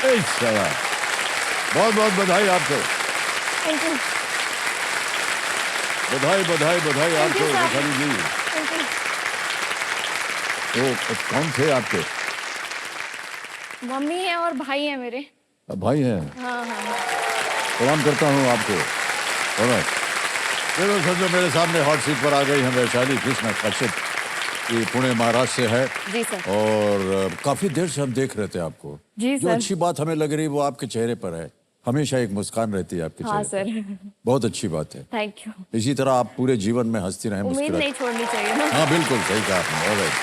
शाबाश, बहुत बहुत बधाई आपको। Thank you. बधाई बधाई बधाई आपको sir. Vaishali ji. Thank you. तो कौन थे आपके? मम्मी है और भाई है मेरे। भाई हैं? हाँ हाँ। प्रणाम करता हूँ आपको। ऑलराइट, चलो समझो मेरे सामने हॉट सीट पर आ गई हैं वैशाली कृष्णा काश्यप। ये पुणे महाराष्ट्र से है जी सर। और काफी देर से हम देख रहे थे आपको। जी जो सर। अच्छी बात हमें लग रही वो आपके चेहरे पर है, हमेशा एक मुस्कान रहती है आपके हाँ चेहरे सर। पर। बहुत अच्छी बात है। Thank you. इसी तरह आप पूरे जीवन में हंसती रहें, उम्मीद मुस्कुराती। नहीं छोड़नी चाहिए ना। हाँ बिल्कुल सही कहा आपने। ऑलराइट,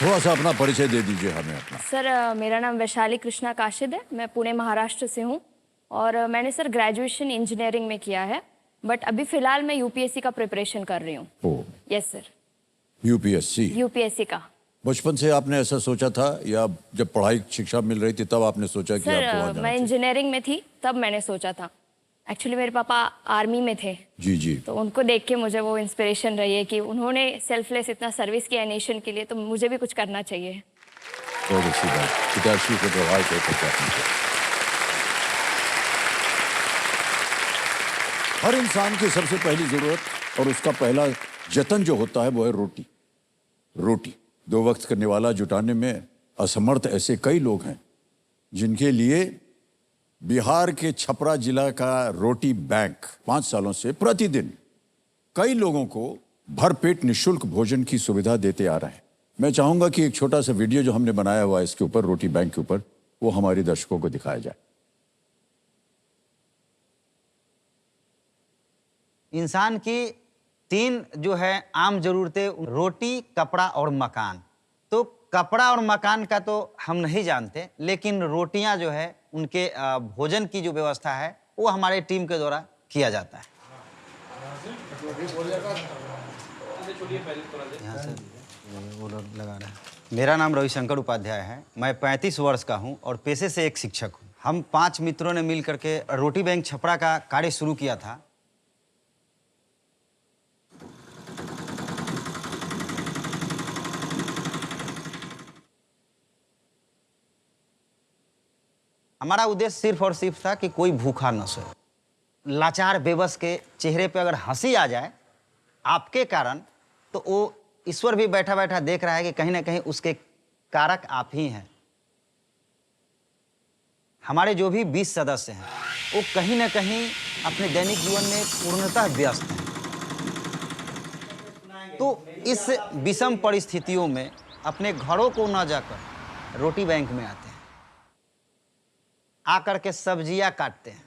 थोड़ा सा अपना परिचय दे दीजिए हमें अपना। सर मेरा नाम वैशाली कृष्णा काशिद है, मैं पुणे महाराष्ट्र से हूँ और मैंने सर ग्रेजुएशन इंजीनियरिंग में किया है, बट अभी फिलहाल मैं यूपीएससी का प्रिपरेशन कर रही हूँ। ओ, यस सर। यूपीएससी? यूपीएससी का। बचपन से आपने ऐसा सोचा था या जब पढ़ाई शिक्षा मिल रही थी तब आपने सोचा कि सर आपको वहाँ जाना मैं चाहिए? इंजीनियरिंग में थी तब मैंने सोचा था। एक्चुअली मेरे पापा आर्मी में थे, जी जी। तो उनको देख के मुझे वो इंस्पिरेशन रही है कि उन्होंने सेल्फलेस इतना सर्विस किया नेशन के लिए, तो मुझे भी कुछ करना चाहिए। बहुत अच्छी बात, पिताश्री को प्रभावित होकर आपने। हर इंसान की सबसे पहली जरूरत और उसका पहला जतन जो होता है वो है रोटी। रोटी दो वक्त करने वाला जुटाने में असमर्थ ऐसे कई लोग हैं जिनके लिए बिहार के छपरा जिला का रोटी बैंक 5 सालों से प्रतिदिन कई लोगों को भरपेट निःशुल्क भोजन की सुविधा देते आ रहे हैं। मैं चाहूंगा कि एक छोटा सा वीडियो जो हमने बनाया हुआ है इसके ऊपर, रोटी बैंक के ऊपर, वो हमारे दर्शकों को दिखाया जाए। इंसान की 3 जो है आम जरूरतें, रोटी, कपड़ा और मकान। तो कपड़ा और मकान का तो हम नहीं जानते, लेकिन रोटियां जो है उनके भोजन की जो व्यवस्था है वो हमारे टीम के द्वारा किया जाता है। यहाँ से वो लोग लगा रहे हैं। मेरा नाम रविशंकर उपाध्याय है, मैं 35 वर्ष का हूँ और पेशे से एक शिक्षक हूँ। हम 5 मित्रों ने मिल करके रोटी बैंक छपरा का कार्य शुरू किया था। हमारा उद्देश्य सिर्फ और सिर्फ था कि कोई भूखा न सोए। लाचार बेबस के चेहरे पे अगर हंसी आ जाए आपके कारण, तो वो ईश्वर भी बैठा बैठा देख रहा है कि कहीं ना कहीं उसके कारक आप ही हैं। हमारे जो भी 20 सदस्य हैं वो कहीं ना कहीं अपने दैनिक जीवन में पूर्णतः व्यस्त हैं। तो इस विषम परिस्थितियों में अपने घरों को न जाकर रोटी बैंक में आते हैं, आकर के सब्जियां काटते हैं,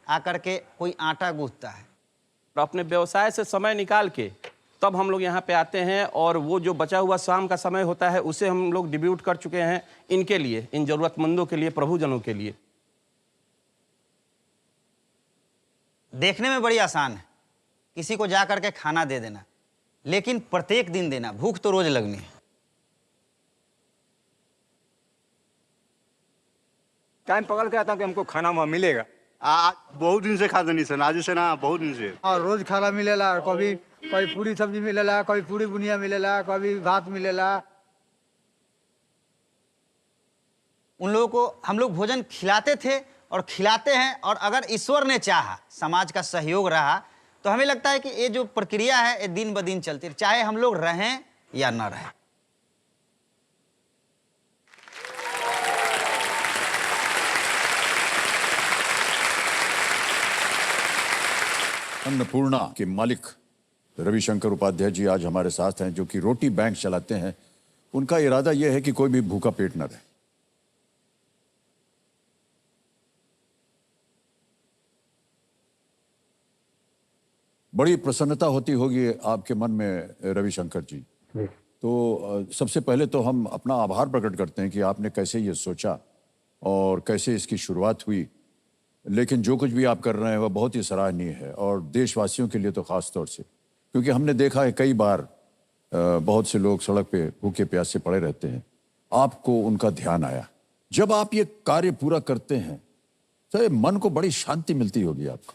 आकर के कोई आटा गूंथता है। अपने व्यवसाय से समय निकाल के तब हम लोग यहाँ पे आते हैं और वो जो बचा हुआ शाम का समय होता है उसे हम लोग डिब्यूट कर चुके हैं इनके लिए, इन जरूरतमंदों के लिए, प्रभुजनों के लिए। देखने में बड़ी आसान है, किसी को जा करके खाना दे देना, लेकिन प्रत्येक दिन देना, भूख तो रोज लगनी है। टाइम पकड़ के आता हूँ कि हमको खाना वहाँ मिलेगा। आज बहुत दिन से खाता नहीं सर, आज से ना बहुत दिन से। और रोज खाना मिलेला, कभी कभी पूरी सब्जी मिलेला, कभी पूरी बुनिया मिलेला, कभी भात मिलेला। उन लोगों को हम लोग भोजन खिलाते थे और खिलाते हैं, और अगर ईश्वर ने चाहा, समाज का सहयोग रहा, तो हमें लगता है कि ये जो प्रक्रिया है ये दिन ब दिन चलती है, चाहे हम लोग रहें या न रहें। अन्नपूर्णा के मालिक रविशंकर उपाध्याय जी आज हमारे साथ हैं, जो कि रोटी बैंक चलाते हैं। उनका इरादा यह है कि कोई भी भूखा पेट न रहे। बड़ी प्रसन्नता होती होगी आपके मन में रविशंकर जी। तो सबसे पहले तो हम अपना आभार प्रकट करते हैं कि आपने कैसे ये सोचा और कैसे इसकी शुरुआत हुई। लेकिन जो कुछ भी आप कर रहे हैं वह बहुत ही सराहनीय है, और देशवासियों के लिए तो खास तौर से, क्योंकि हमने देखा है कई बार बहुत से लोग सड़क पे भूखे प्यासे पड़े रहते हैं। आपको उनका ध्यान आया। जब आप ये कार्य पूरा करते हैं तो मन को बड़ी शांति मिलती होगी आपको।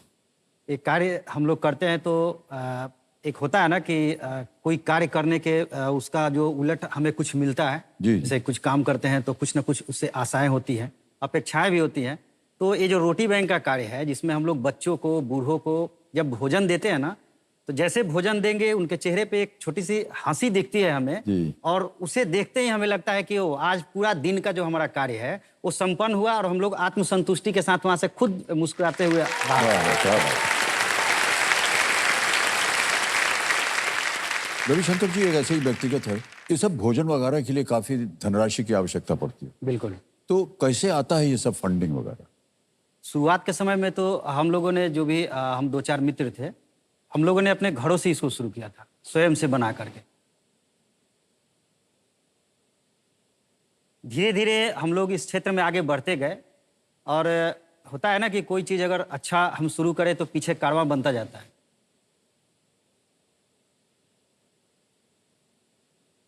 एक कार्य हम लोग करते हैं तो एक होता है ना कि कोई कार्य करने के उसका जो उलट हमें कुछ मिलता है। जी। जैसे कुछ काम करते हैं तो कुछ ना कुछ उससे आशाएं होती हैं, अपेक्षाएं भी होती हैं। तो ये जो रोटी बैंक का कार्य है, जिसमें हम लोग बच्चों को, बूढ़ों को जब भोजन देते हैं ना, तो जैसे भोजन देंगे उनके चेहरे पे एक छोटी सी हंसी दिखती है हमें, जी। और उसे देखते ही हमें लगता है कि ओ आज पूरा दिन का जो हमारा कार्य है वो संपन्न हुआ, और हम लोग आत्मसंतुष्टि के साथ वहां से खुद मुस्कुराते हुए बाहर वाह, वाह, क्या बात है। रविशंकर जी एक ऐसे ही व्यक्तिगत है, ये सब भोजन वगैरह के लिए काफी धनराशि की आवश्यकता पड़ती है, बिल्कुल। तो कैसे आता है ये सब फंडिंग वगैरह? शुरुआत के समय में तो हम लोगों ने जो भी हम 2-4 मित्र थे, हम लोगों ने अपने घरों से इसको शुरू किया था, स्वयं से बना करके। धीरे धीरे हम लोग इस क्षेत्र में आगे बढ़ते गए, और होता है ना कि कोई चीज़ अगर अच्छा हम शुरू करें तो पीछे कारवां बनता जाता है।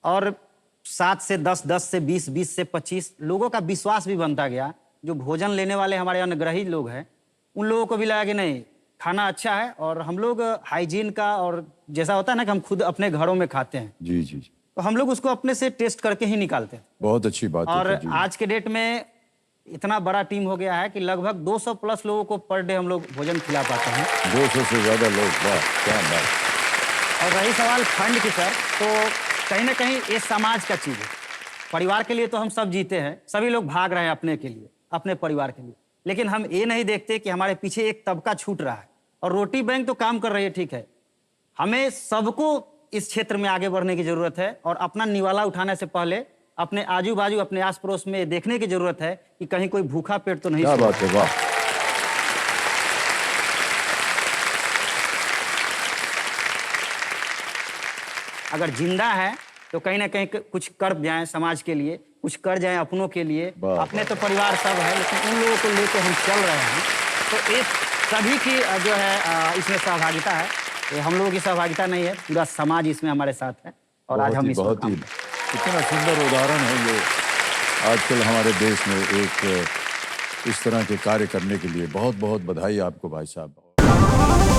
और 7 से 10, 10 से 20, 20 से 25 लोगों का विश्वास भी बनता गया। जो भोजन लेने वाले हमारे अन्नग्रही लोग हैं, उन लोगों को भी लगा कि नहीं, खाना अच्छा है, और हम लोग हाइजीन का, और जैसा होता है ना कि हम खुद अपने घरों में खाते हैं, जी जी जी, तो हम लोग उसको अपने से टेस्ट करके ही निकालते हैं। बहुत अच्छी बात है। और जी। आज के डेट में इतना बड़ा टीम हो गया है कि लगभग 200 प्लस लोगों को पर डे हम लोग भोजन खिला पाते हैं। 200 से ज्यादा लोग, वाह क्या बात। और रही सवाल फंड की सर, तो कहीं ना कहीं ये समाज का चीज़ है। परिवार के लिए तो हम सब जीते हैं, सभी लोग भाग रहे हैं अपने के लिए, अपने परिवार के लिए, लेकिन हम ये नहीं देखते कि हमारे पीछे एक तबका छूट रहा है। और रोटी बैंक तो काम कर रही है, ठीक है, हमें सबको इस क्षेत्र में आगे बढ़ने की जरूरत है, और अपना निवाला उठाने से पहले अपने आजू बाजू, अपने आस पड़ोस में देखने की जरूरत है कि कहीं कोई भूखा पेट तो नहीं क्या सो बात है, वाह। अगर जिंदा है तो कहीं ना कहीं कुछ कर जाएं समाज के लिए, कुछ कर जाएं अपनों के लिए। वाह, अपने तो परिवार सब है, लेकिन उन लोगों को लेकर हम चल रहे हैं। तो एक सभी की जो है इसमें सहभागिता है, ये हम लोगों की सहभागिता नहीं है, पूरा समाज इसमें हमारे साथ है। और आज हम इसमें बहुत ही इतना सुंदर उदाहरण है ये आजकल हमारे देश में, एक इस तरह के कार्य करने के लिए बहुत बहुत बधाई आपको भाई साहब।